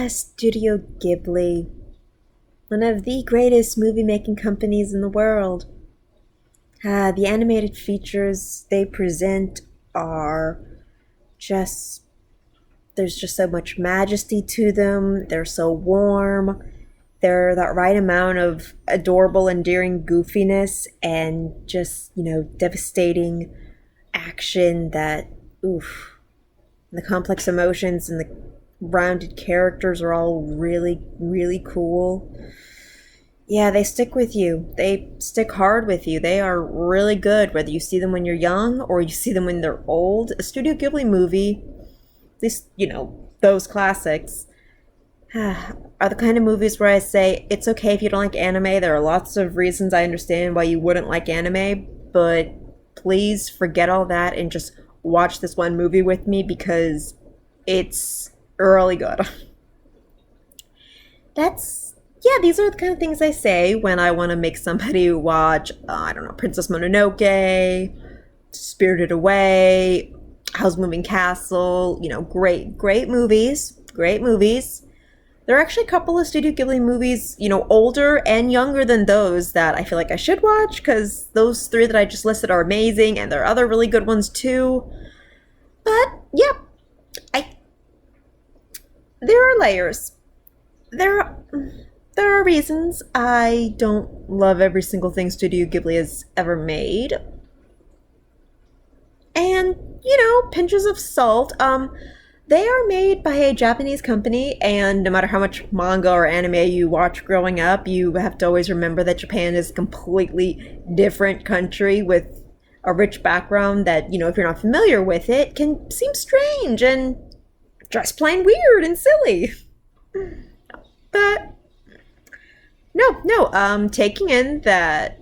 Studio Ghibli, one of the greatest movie-making companies in the world. The animated features they present are just, there's just so much majesty to them. They're so warm. They're that right amount of adorable, endearing goofiness and just, devastating action that, oof. The complex emotions and the rounded characters are all really, really cool. Yeah, they stick with you. They stick hard with you. They are really good, whether you see them when you're young or you see them when they're old. A Studio Ghibli movie, at least, those classics, are the kind of movies where I say, it's okay if you don't like anime. There are lots of reasons I understand why you wouldn't like anime, but please forget all that and just watch this one movie with me because it's really good. These are the kind of things I say when I want to make somebody watch, I don't know, Princess Mononoke, Spirited Away, Howl's Moving Castle, great movies, great movies. There are actually a couple of Studio Ghibli movies, older and younger than those that I feel like I should watch because those three that I just listed are amazing and there are other really good ones too. But, yeah, there are layers. There are reasons I don't love every single thing Studio Ghibli has ever made. And, pinches of salt. They are made by a Japanese company, and no matter how much manga or anime you watch growing up, you have to always remember that Japan is a completely different country with a rich background that, if you're not familiar with it, can seem strange and just plain weird and silly. But no, taking in that,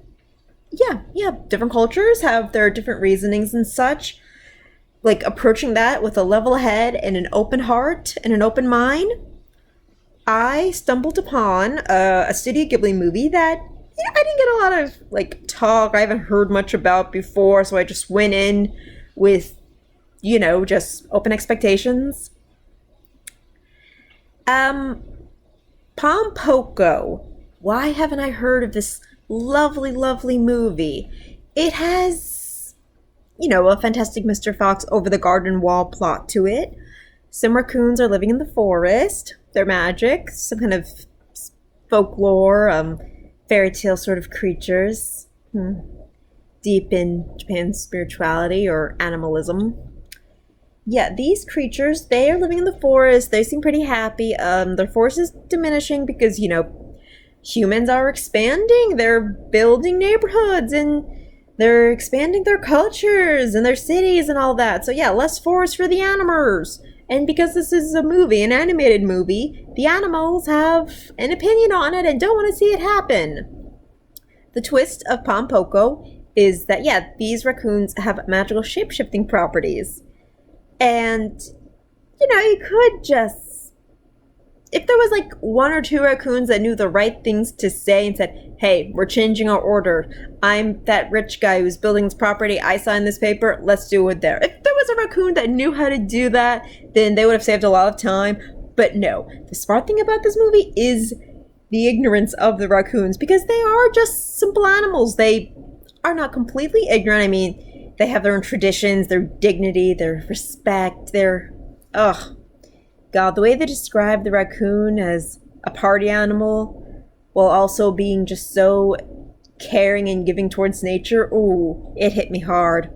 different cultures have their different reasonings and such, like approaching that with a level head and an open heart and an open mind, I stumbled upon a Studio Ghibli movie that I didn't get a lot of talk. I haven't heard much about before, so I just went in with, just open expectations. Pom Poko. Why haven't I heard of this lovely, lovely movie? It has, a fantastic Mr. Fox over the garden wall plot to it. Some raccoons are living in the forest. They're magic, some kind of folklore, fairy tale sort of creatures. Deep in Japan's spirituality or animalism. Yeah, these creatures, they are living in the forest. They seem pretty happy. Their force is diminishing because, humans are expanding. They're building neighborhoods and they're expanding their cultures and their cities and all that. So yeah, less forest for the animals. And because this is a movie, an animated movie, the animals have an opinion on it and don't want to see it happen. The twist of Pom Poko is that, these raccoons have magical shape-shifting properties. And, you could just, if there was one or two raccoons that knew the right things to say and said, hey, we're changing our order. I'm that rich guy who's building this property. I signed this paper. Let's do it there. If there was a raccoon that knew how to do that, then they would have saved a lot of time. But no, the smart thing about this movie is the ignorance of the raccoons because they are just simple animals. They are not completely ignorant. I mean, they have their own traditions, their dignity, their respect, God, the way they describe the raccoon as a party animal while also being just so caring and giving towards nature, ooh, it hit me hard.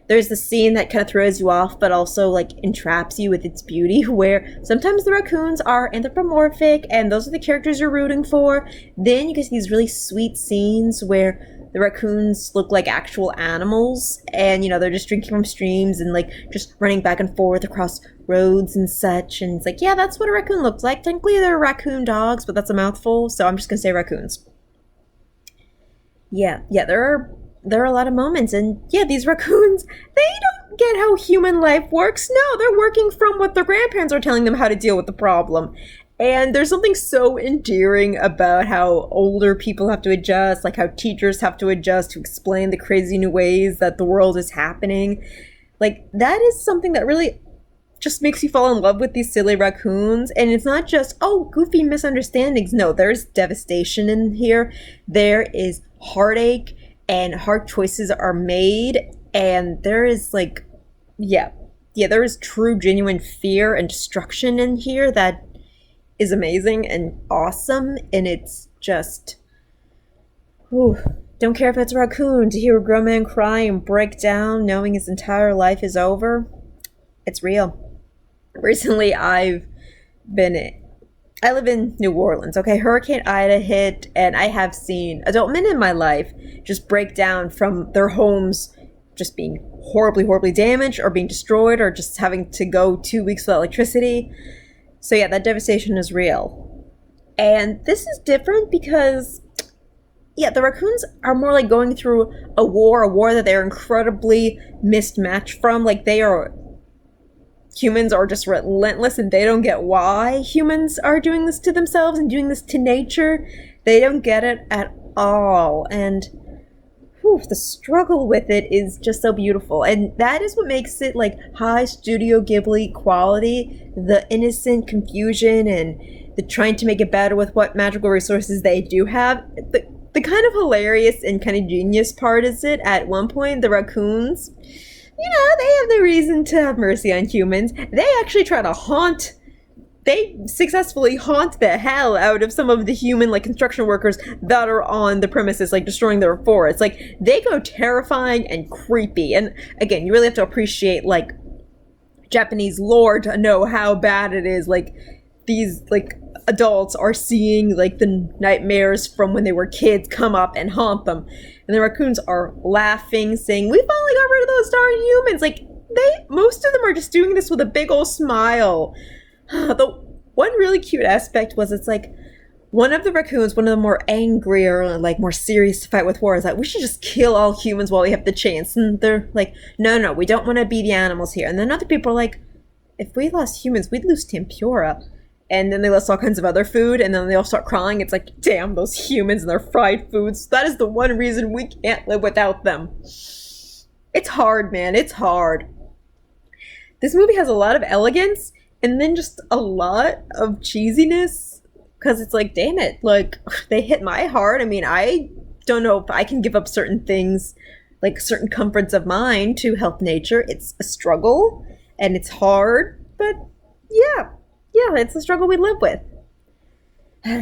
There's the scene that kind of throws you off but also entraps you with its beauty where sometimes the raccoons are anthropomorphic and those are the characters you're rooting for. Then you get these really sweet scenes where the raccoons look like actual animals and, they're just drinking from streams and just running back and forth across roads and such. And it's that's what a raccoon looks like. Technically they're raccoon dogs, but that's a mouthful, so I'm just gonna say raccoons. Yeah, there are a lot of moments and these raccoons, they don't get how human life works. No, they're working from what their grandparents are telling them how to deal with the problem. And there's something so endearing about how older people have to adjust, how teachers have to adjust to explain the crazy new ways that the world is happening. That is something that really just makes you fall in love with these silly raccoons. And it's not just, oh, goofy misunderstandings. No, there's devastation in here. There is heartache, and hard choices are made. And there is like, yeah, there is true, genuine fear and destruction in here that is amazing and awesome. And it's just, whew, don't care if it's a raccoon, to hear a grown man cry and break down knowing his entire life is over. It's real. Recently, I live in New Orleans, okay? Hurricane Ida hit, and I have seen adult men in my life just break down from their homes just being horribly, horribly damaged or being destroyed or just having to go 2 weeks without electricity. So yeah, that devastation is real. And this is different because, yeah, the raccoons are more like going through a war that they're incredibly mismatched from. Like, humans are just relentless, and they don't get why humans are doing this to themselves and doing this to nature. They don't get it at all. And the struggle with it is just so beautiful. And that is what makes it like high Studio Ghibli quality. The innocent confusion and the trying to make it better with what magical resources they do have. The kind of hilarious and kind of genius part is it, at one point, the raccoons, they have the reason to have mercy on humans. They actually try to they successfully haunt the hell out of some of the human, like, construction workers that are on the premises, like, destroying their forests. Like, they go terrifying and creepy. And, again, you really have to appreciate, like, Japanese lore to know how bad it is. Like, these, like, adults are seeing, like, the nightmares from when they were kids come up and haunt them. And the raccoons are laughing, saying, "We finally got rid of those darn humans." Like, most of them are just doing this with a big old smile. The one really cute aspect was, it's like, one of the raccoons, one of the more angrier, like, more serious to fight with war, is like, "We should just kill all humans while we have the chance." And they're like, no, we don't want to be the animals here. And then other people are like, "If we lost humans, we'd lose tempura." And then they list all kinds of other food, and then they all start crying. It's like, damn, those humans and their fried foods. That is the one reason we can't live without them. It's hard, man. It's hard. This movie has a lot of elegance, and then just a lot of cheesiness. Because it's like, damn it, like, they hit my heart. I mean, I don't know if I can give up certain things, like certain comforts of mine, to help nature. It's a struggle, and it's hard, but yeah, it's a struggle we live with.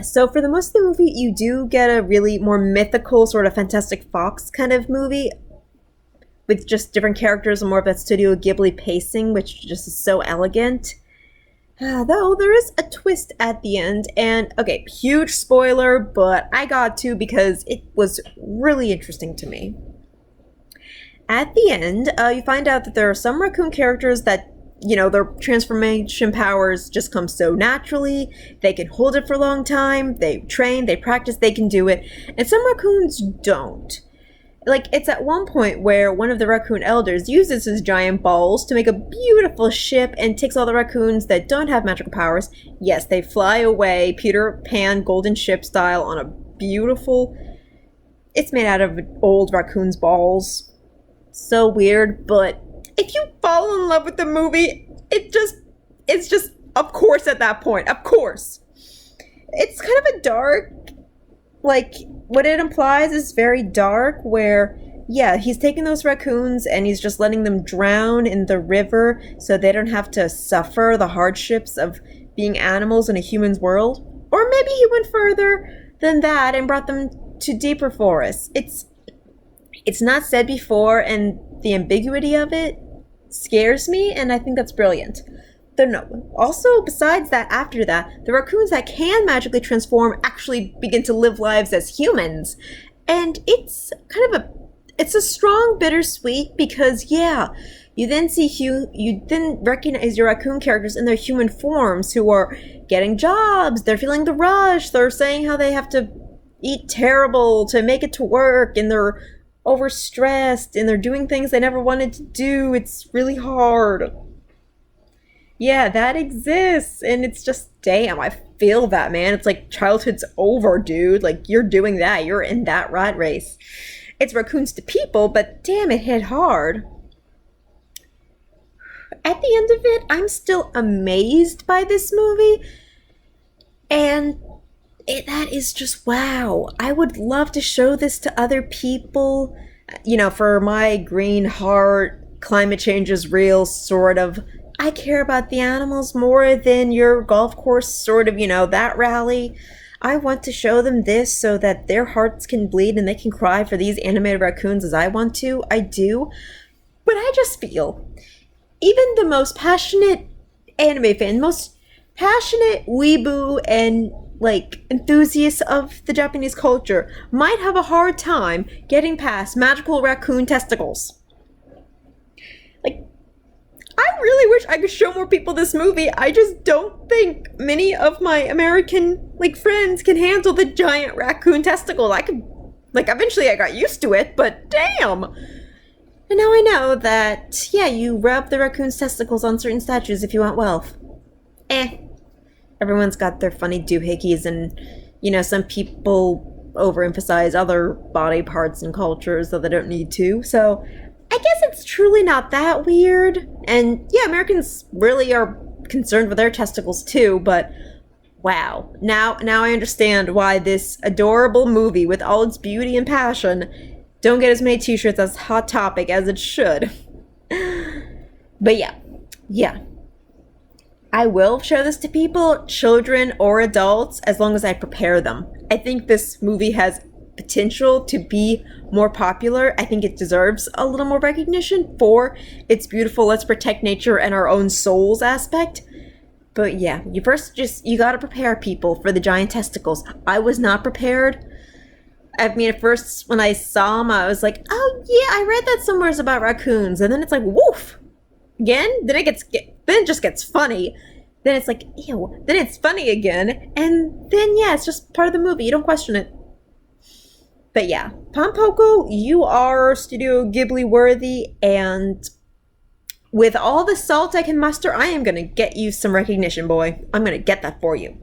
So for the most of the movie, you do get a really more mythical, sort of Fantastic Fox kind of movie, with just different characters and more of that Studio Ghibli pacing, which just is so elegant. Though there is a twist at the end, and okay, huge spoiler, but I got to because it was really interesting to me. At the end, you find out that there are some raccoon characters that, their transformation powers just come so naturally. They can hold it for a long time. They train, they practice, they can do it. And some raccoons don't. Like, it's at one point where one of the raccoon elders uses his giant balls to make a beautiful ship and takes all the raccoons that don't have magical powers. Yes, they fly away, Peter Pan golden ship style, on a beautiful... It's made out of old raccoon's balls. So weird, but if you fall in love with the movie, it's just, of course, at that point, of course. It's kind of a dark, like, what it implies is very dark, where, yeah, he's taking those raccoons and he's just letting them drown in the river so they don't have to suffer the hardships of being animals in a human's world. Or maybe he went further than that and brought them to deeper forests. It's not said before, and the ambiguity of it scares me, and I think that's brilliant. No. Also, besides that, after that, the raccoons that can magically transform actually begin to live lives as humans. And it's kind of it's a strong bittersweet, because, yeah, you then recognize your raccoon characters in their human forms who are getting jobs, they're feeling the rush, they're saying how they have to eat terrible to make it to work, and they're overstressed, and they're doing things they never wanted to do. It's really hard. Yeah, that exists, and it's just, damn, I feel that, man. It's like, childhood's over, dude. Like, you're doing that. You're in that rat race. It's raccoons to people, but damn, it hit hard. at the end of it, I'm still amazed by this movie. And that is just wow. I would love to show this to other people. For my green heart, climate change is real, sort of. I care about the animals more than your golf course, sort of, that rally. I want to show them this so that their hearts can bleed and they can cry for these animated raccoons as I want to. I do. But I just feel, even the most passionate anime fan, most passionate weeaboo and enthusiasts of the Japanese culture might have a hard time getting past magical raccoon testicles. I really wish I could show more people this movie. I just don't think many of my American friends can handle the giant raccoon testicle. I could eventually I got used to it, but damn. And now I know that you rub the raccoon's testicles on certain statues if you want wealth. Everyone's got their funny doohickeys, and some people overemphasize other body parts and cultures though they don't need to. So I guess it's truly not that weird. And Americans really are concerned with their testicles too, but wow. Now I understand why this adorable movie with all its beauty and passion don't get as many t-shirts as Hot Topic as it should. But yeah. I will show this to people, children or adults, as long as I prepare them. I think this movie has potential to be more popular. I think it deserves a little more recognition for its beautiful let's protect nature and our own souls aspect. But you gotta prepare people for the giant testicles. I was not prepared. I mean, at first when I saw them, I was like, oh yeah, I read that somewhere about raccoons, and then it's like, woof, again. Then it just gets funny. Then it's like, ew. Then it's funny again, and then it's just part of the movie. You don't question it. But Pom Poko, you are Studio Ghibli worthy, and with all the salt I can muster, I am gonna get you some recognition, boy. I'm gonna get that for you.